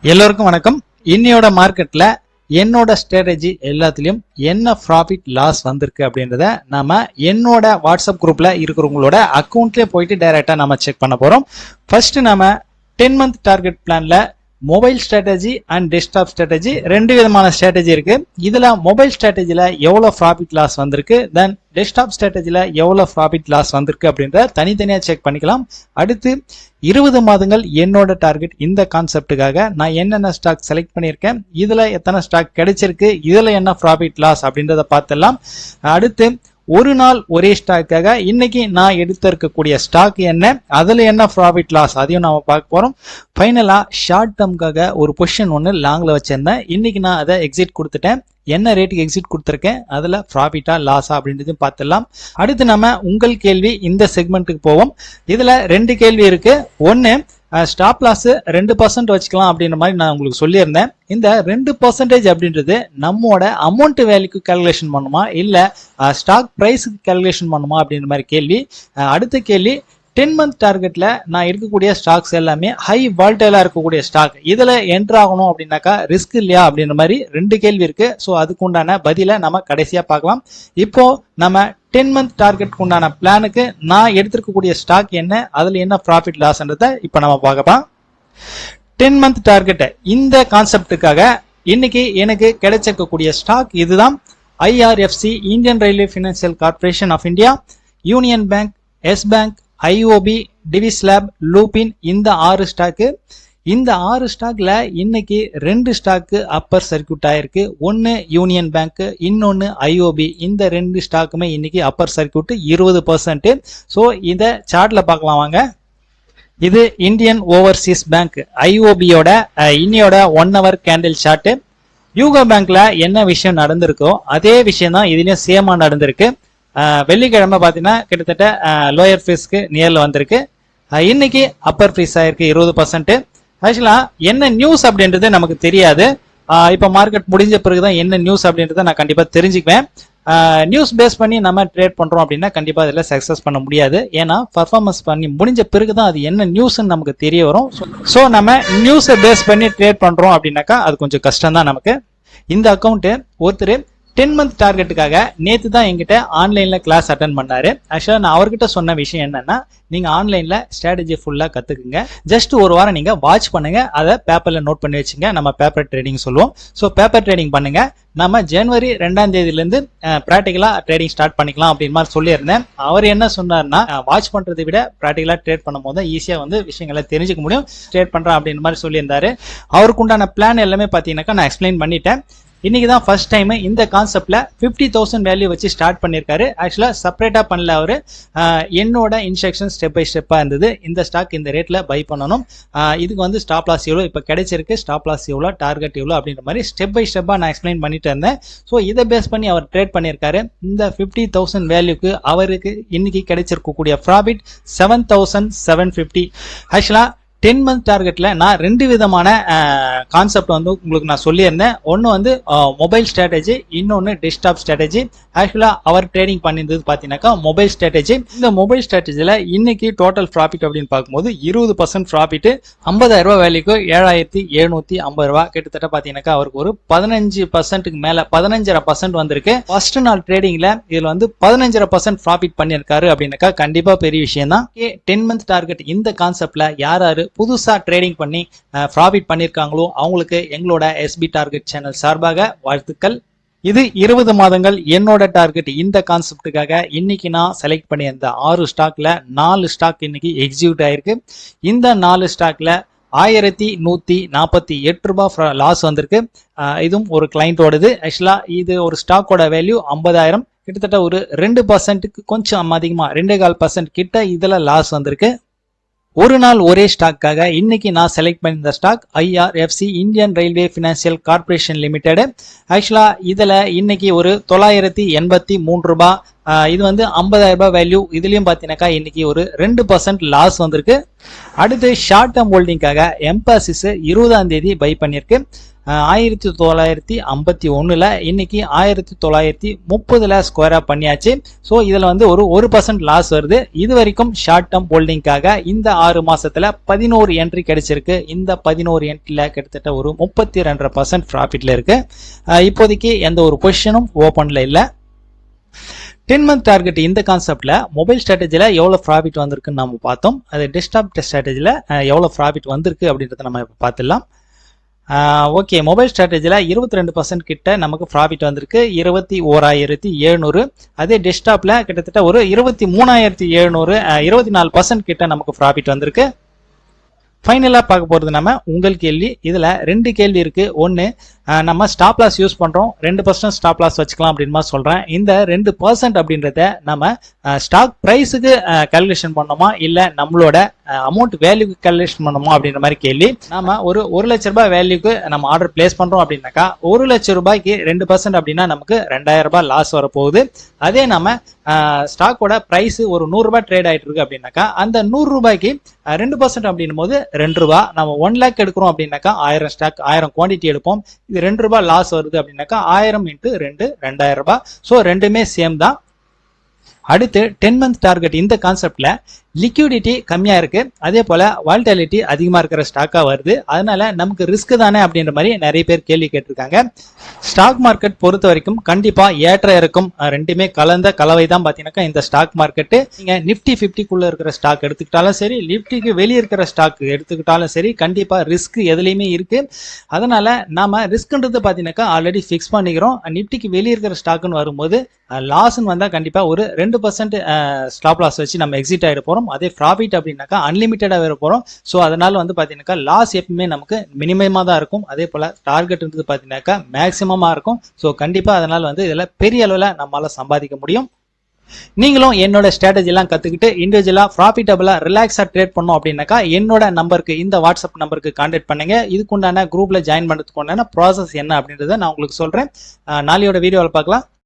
எல்லோருக்கும் வணக்கம். இன்னையோட மார்க்கெட்ல என்னோட ஸ்ட்ராட்டஜி எல்லாத்துலயும் என்ன ப்ராஃபிட் லாஸ் வந்திருக்கு அப்படின்றத நாம என்னோட வாட்ஸ்அப் குரூப்ல இருக்கிறவங்களோட அக்கௌண்ட்லயே போயிட்டு டைரக்டா நம்ம செக் பண்ண போறோம். ஃபர்ஸ்ட் நம்ம 10 மந்த் டார்கெட் பிளான்ல mobile strategy and desktop strategy ரெண்டு விதமான ஸ்ட்ராட்டஜி இருக்கு. இதுல மொபைல் ஸ்ட்ராட்டஜில எவ்வளவு ப்ராஃபிட் லாஸ் வந்திருக்கு, தென் டெஸ்க்டாப் ஸ்ட்ராட்டஜில எவ்வளவு ப்ராஃபிட் லாஸ் வந்திருக்கு அப்படின்ற தனித்தனியா செக் பண்ணிக்கலாம். அடுத்து 20 மாதங்கள் என்னோட டார்கெட் இந்த கான்செப்டுக்காக நான் என்னென்ன ஸ்டாக் செலக்ட் பண்ணியிருக்கேன், இதுல எத்தனை ஸ்டாக் கிடைச்சிருக்கு, இதுல என்ன ப்ராஃபிட் லாஸ் அப்படின்றத பார்த்துடலாம். அடுத்து ஒரு நாள் ஒரே ஸ்டாக்காக இன்னைக்கு நான் எடுத்திருக்கக்கூடிய ஸ்டாக் என்ன, அதுல என்ன ப்ராஃபிட் லாஸ் அதையும் நாம பார்க்க போறோம். ஃபைனலா ஷார்ட் டேர்முக்காக ஒரு பொசிஷன் ஒன்று லாங்ல வச்சிருந்தேன். இன்னைக்கு நான் அதை எக்ஸிட் கொடுத்துட்டேன். என்ன ரேட்டுக்கு எக்ஸிட் கொடுத்துருக்கேன், அதுல ப்ராஃபிட்டா லாஸா அப்படின்றதையும் பார்த்துடலாம். அடுத்து நம்ம உங்கள் கேள்வி இந்த செக்மெண்ட்டுக்கு போவோம். இதுல ரெண்டு கேள்வி இருக்கு. ஒன்னு, ஸ்டாப் லாஸ் 2% வச்சுக்கலாம் அப்படின்ற மாதிரி நான் உங்களுக்கு சொல்லியிருந்தேன். இந்த 2% அப்படின்றது நம்மோட அமௌண்ட் வேல்யூக்கு கால்குலேஷன் பண்ணுமா இல்ல ஸ்டாக் பிரைஸுக்கு கால்குலேஷன் பண்ணுமா அப்படின்ற மாதிரி கேள்வி. அடுத்த கேள்வி, 10 மந்த் டார்கெட்ல நான் இருக்கக்கூடிய ஸ்டாக்ஸ் எல்லாமே ஹை வால்டைலா இருக்கக்கூடிய ஸ்டாக், இதுல என்டர் ஆகணும் அப்படின்னாக்கா ரிஸ்க் இல்லையா அப்படின்ற மாதிரி ரெண்டு கேள்வி இருக்கு. ஸோ அதுக்கு உண்டான பதில நம்ம கடைசியா பார்க்கலாம். இப்போ நம்ம 10 மந்த் டார்கெட் உண்டான பிளானுக்கு நான் எடுத்திருக்கக்கூடிய ஸ்டாக் என்ன, அதுல என்ன ப்ராஃபிட் லாஸ்ன்றத இப்ப நம்ம பார்க்கலாம். 10 மந்த் டார்கெட் இந்த கான்செப்டுக்காக இன்னைக்கு எனக்கு கிடைச்சிருக்கக்கூடிய ஸ்டாக் இதுதான். IRFC, Indian railway financial corporation of India, union bank, yes bank, IOB, Divislab, Lupin, இந்த 6 ஸ்டாக்கு. இந்த 6 ஸ்டாக்ல இன்னைக்கு 2 ஸ்டாக்கு அப்பர் சர்க்கியூட் ஆயிருக்கு. ஒன்னு யூனியன் பேங்க், இன்னொன்னு IOB. இந்த 2 ஸ்டாக்குமே இன்னைக்கு அப்பர் சர்க்கியூட் 20%. ஸோ இத சார்ட்ல பார்க்கலாம் வாங்க. இது இந்தியன் ஓவர்சீஸ் பேங்க் IOBயோட இன்னையோட 1 hour கேண்டில் சார்ட். யூகோ பேங்க்ல என்ன விஷயம் நடந்திருக்கோ அதே விஷயம் தான் இதுலயும் சேமா நடந்திருக்கு. வெள்ளிக்கிழமை பாத்தீங்கன்னா கிட்டத்தட்ட லோயர் ஃபீஸ்க்கு நியர்ல வந்திருக்கு. இன்னைக்கு அப்பர் ஃபீஸ் ஆயிருக்கு 20%. ஆக்சுவலா என்ன நியூஸ் அப்படின்றது நமக்கு தெரியாது. இப்ப மார்க்கெட் முடிஞ்ச பிறகுதான் என்ன நியூஸ் அப்படின்றத நான் கண்டிப்பா தெரிஞ்சுக்குவேன். நியூஸ் பேஸ் பண்ணி நம்ம ட்ரேட் பண்றோம் அப்படின்னா கண்டிப்பா இதுல சக்சஸ் பண்ண முடியாது. ஏன்னா பர்ஃபார்மன்ஸ் பண்ணி முடிஞ்ச பிறகுதான் அது என்ன நியூஸ்ன்னு நமக்கு தெரிய வரும். ஸோ நம்ம நியூஸை பேஸ் பண்ணி ட்ரேட் பண்றோம் அப்படின்னாக்கா அது கொஞ்சம் கஷ்டம் தான் நமக்கு. இந்த அக்கௌண்ட் ஒருத்தர் 10 மந்த் டார்கெட்டுக்காக நேத்து தான் எங்கிட்ட ஆன்லைன்ல கிளாஸ் அட்டன் பண்ணாரு. ஆக்சுவலா நான் அவர்கிட்ட சொன்ன விஷயம் என்னன்னா, நீங்க ஆன்லைன்ல ஸ்ட்ராட்டஜி ஃபுல்லா கத்துக்குங்க, ஜஸ்ட் ஒரு வாரம் நீங்க வாட்ச் பண்ணுங்க, அதை பேப்பர்ல நோட் பண்ணி வச்சுங்க. நம்ம பேப்பர் ட்ரேடிங் சொல்லுவோம். ஸோ பேப்பர் ட்ரேடிங் பண்ணுங்க. நம்ம ஜனவரி 2ஆம் தேதியில இருந்து பிராக்டிகலா ட்ரேடிங் ஸ்டார்ட் பண்ணிக்கலாம் அப்படின்னு மாதிரி சொல்லியிருந்தேன். அவர் என்ன சொன்னார்னா, வாட்ச் பண்றதை விட பிராக்டிகலா ட்ரேட் பண்ணும் போது ஈஸியா விஷயங்களை தெரிஞ்சுக்க முடியும், ட்ரேட் பண்றேன் அப்படின்னு மாதிரி சொல்லியிருந்தாரு. அவருக்கு உண்டான பிளான் எல்லாமே பாத்தீங்கன்னாக்கா நான் எக்ஸ்பிளைன் பண்ணிட்டேன். இன்னைக்கு தான் ஃபர்ஸ்ட் டைம் இந்த கான்செப்ட்ல 50,000 வேல்யூ வச்சு ஸ்டார்ட் பண்ணிருக்காரு. ஆக்சுவலா செப்பரேட்டா பண்ணல அவரு. என்னோட இன்ஸ்ட்ரக்ஷன் ஸ்டெப் பை ஸ்டெப்பா இருந்தது. இந்த ஸ்டாக் இந்த ரேட்ல பை பண்ணணும், இதுக்கு ஸ்டாப் லாஸ் எவ்வளவு இப்ப கிடைச்சிருக்கு, ஸ்டாப் லாஸ் எவ்வளவு, டார்கெட் எவ்வளவு அப்படின்ற மாதிரி ஸ்டெப் பை ஸ்டெப்பா நான் எக்ஸ்பிளைன் பண்ணிட்டு இருந்தேன். ஸோ இதை பேஸ் பண்ணி அவர் ட்ரேட் பண்ணியிருக்காரு. இந்த 50,000 வேல்யூக்கு அவருக்கு இன்னைக்கு கிடைச்சிருக்கக்கூடிய ப்ராஃபிட் 7,750. ஆக்சுவலா 10 மந்த் டார்கெட்ல நான் ரெண்டு விதமான கான்செப்ட் உங்களுக்கு நான் சொல்லியிருந்தேன். ஒன்னு மொபைல் ஸ்ட்ராட்டஜி, இன்னொன்னு டெஸ்க்டாப் ஸ்ட்ராட்டஜி. ஆக்சுவலா அவர் ட்ரேடிங் பண்ணியிருந்தது பாத்தீங்கன்னாக்கா மொபைல் ஸ்ட்ராட்டஜி. இந்த மொபைல் ஸ்ட்ராட்டஜில இன்னைக்கு டோட்டல் ப்ராஃபிட் அப்படின்னு பார்க்கும்போது 20% ப்ராஃபிட், 50,000 ரூபாய் வேலைக்கு 7,750 ரூபாய். கிட்டத்தட்ட பாத்தீங்கன்னாக்கா அவருக்கு ஒரு 15%க்கு மேல 15.5% வந்திருக்கு. ஃபர்ஸ்ட் நாள் ட்ரேடிங்ல இதுல 15.5% ப்ராஃபிட் பண்ணியிருக்காரு அப்படின்னாக்கா கண்டிப்பா பெரிய விஷயம் தான். 10 மந்த் டார்கெட் இந்த கான்செப்ட்ல யாரு புதுசா ட்ரேடிங் பண்ணி ப்ராஃபிட் பண்ணிருக்காங்களோ அவங்களுக்கு எங்களோட SB டார்கெட் சேனல் சார்பாக வாழ்த்துக்கள். இது 20 மாதங்கள் என்னோட டார்கெட் இந்த கான்செப்டுக்காக இன்னைக்கு நான் செலக்ட் பண்ணியிருந்த 6 ஸ்டாக்ல 4 ஸ்டாக் இன்னைக்கு எக்ஸிக்யூட் ஆயிருக்கு. இந்த 4 ஸ்டாக்ல 1,148 ரூபாய் லாஸ் வந்திருக்கு. இதுவும் ஒரு கிளைண்டோடது. ஆக்சுவலா இது ஒரு ஸ்டாக்கோட வேல்யூ 50,000, கிட்டத்தட்ட ஒரு 2%க்கு கொஞ்சம் அதிகமா 2.25% கிட்ட இதுல லாஸ் வந்திருக்கு. ஒரு நாள் ஒரே ஸ்டாக்காக இன்னைக்கு நான் செலக்ட் பண்ணியிருந்த stock IRFC, Indian railway financial corporation limited. ஆக்சுவலா இதுல இன்னைக்கு ஒரு 983 ரூபாய் இது வந்து 50,000 ரூபாய் வேல்யூ. இதுலயும் பாத்தீங்கன்னாக்கா இன்னைக்கு ஒரு 2% லாஸ் வந்திருக்கு. அடுத்து ஷார்ட் டேர்ம் ஹோல்டிங்காக எம்பாசிஸ் 20ஆம் தேதி பை பண்ணிருக்கு. 1951ல இன்னைக்கு 1930ல ஸ்கொயரா பண்ணியாச்சு. ஸோ இதுல வந்து ஒரு 1% லாஸ் வருது. இது வரைக்கும் ஷார்ட் டேர்ம் ஹோல்டிங்காக இந்த 6 மாசத்துல 11 என்ட்ரி கிடைச்சிருக்கு. இந்த 11 என்ட்ரில கிட்டத்தட்ட ஒரு 32% ப்ராஃபிட்ல இருக்கு. இப்போதைக்கு எந்த ஒரு பொசிஷனும் ஓபன்ல இல்ல. 10 மந்த் டார்கெட் இந்த கான்செப்ட்ல மொபைல் ஸ்ட்ராட்டஜில எவ்வளவு ப்ராஃபிட் வந்திருக்குன்னு நம்ம பார்த்தோம். அது டெஸ்க்டாப் ஸ்ட்ராட்டஜில எவ்வளவு ப்ராஃபிட் வந்திருக்கு அப்படின்றத நம்ம பார்த்துடலாம். ஓகே, மொபைல் ஸ்ட்ராட்டஜில 22% கிட்ட நமக்கு ப்ராஃபிட் வந்திருக்கு. 21,700. அதே டெஸ்க்டாப்ல கிட்டத்தட்ட ஒரு 23,700, 24% கிட்ட நமக்கு ப்ராஃபிட் வந்திருக்கு. ஃபைனலா பார்க்க போறது நம்ம உங்கள் கேள்வி. இதுல 2 கேள்வி இருக்கு. ஒன்னு, நம்ம ஸ்டாப் லாஸ் யூஸ் பண்றோம், 2% ஸ்டாப் லாஸ் வச்சுக்கலாம் அப்படின்னு மாதிரி சொல்றேன். இந்த 2% அப்படின்றத நம்ம ஸ்டாக் பிரைஸுக்கு கால்குலேஷன் பண்ணோமா இல்ல நம்மளோட அமௌண்ட் வேல்யூக்கு கால்குலேஷன் பண்ணோமா அப்படின்ற மாதிரி கேள்வி. நாம ஒரு 1,00,000 ரூபாய் வேல்யூக்கு நம்ம ஆர்டர் பிளேஸ் பண்றோம் அப்படின்னாக்கா 1,00,000 ரூபாய்க்கு 2% அப்படின்னா நமக்கு 2,000 ரூபாய் லாஸ் வரப்போகுது. அதே நம்ம ஸ்டாக்கோட பிரைஸ் ஒரு 100 ரூபாய் ட்ரேட் ஆயிட்டு இருக்கு அப்படின்னாக்கா அந்த 100 ரூபாய்க்கு 2% அப்படின்னும் போது 2 ரூபாய். நம்ம 1 லேக் எடுக்கிறோம் அப்படின்னாக்கா 1000 ஸ்டாக் 1000 குவான்டிட்டி எடுப்போம். இது 2 ரூபாய் லாஸ் வருது அப்படின்னாக்கா 1000 × 2 2000 ரூபாய். ஸோ ரெண்டுமே சேம் தான். அடுத்து 10 மந்த் டார்கெட் இந்த கான்செப்ட்ல லிக்விடிட்டி கம்மியா இருக்கு, அதே போல வால்டாலிட்டி அதிகமா இருக்கிற ஸ்டாக்கா வருது. அதனால நமக்கு ரிஸ்க் தானே அப்படின்ற மாதிரி நிறைய பேர் கேள்வி கேட்டிருக்காங்க. ஸ்டாக் மார்க்கெட் பொறுத்த வரைக்கும் கண்டிப்பா ஏற்ற இறக்கும் ரெண்டுமே கலந்த கலவை தான் பாத்தீங்கன்னா இந்த ஸ்டாக் மார்க்கெட். நீங்க நிப்டி 50க்குள்ள இருக்கிற ஸ்டாக் எடுத்துக்கிட்டாலும் சரி, நிப்டிக்கு வெளியே இருக்கிற ஸ்டாக் எடுத்துக்கிட்டாலும் சரி, கண்டிப்பா ரிஸ்க் எதுலையுமே இருக்கு. அதனால நாம ரிஸ்க்ன்றது பாத்தீங்கன்னா ஆல்ரெடி பிக்ஸ் பண்ணிக்கிறோம். நிப்டிக்கு வெளியே இருக்கிற ஸ்டாக்னு வரும்போது லாஸ்ன்னு வந்தா கண்டிப்பா ஒரு 2% ஸ்டாப் லாஸ் வச்சு நம்ம எக்ஸிட் ஆயிட போறோம். அதே ப்ராஃபிட் அப்படின்னாக்கா அன்லிமிட்டடா வர போறோம். ஸோ அதனால வந்து பாத்தீங்கன்னா லாஸ் எப்பவுமே நமக்கு மினிமமா தான் இருக்கும். அதே போல டார்கெட் இருந்து பாத்தீங்கன்னாக்கா மேக்சிமமா இருக்கும். ஸோ கண்டிப்பா அதனால வந்து இதுல பெரிய அளவுல நம்மளால சம்பாதிக்க முடியும். நீங்களும் என்னோட ஸ்ட்ராட்டஜி எல்லாம் கத்துக்கிட்டு இண்டிவிஜுவலா ப்ராஃபிட்டபிளா ரிலாக்ஸா ட்ரேட் பண்ணோம் அப்படின்னாக்கா என்னோட நம்பருக்கு, இந்த வாட்ஸ்அப் நம்பருக்கு கான்டாக்ட் பண்ணுங்க. இதுக்குண்டான குரூப்ல ஜாயின் பண்றதுக்கு உண்டான ப்ராசஸ் என்ன அப்படின்றத நான் உங்களுக்கு சொல்றேன். நாளையோட வீடியோவில் பார்க்கலாம்.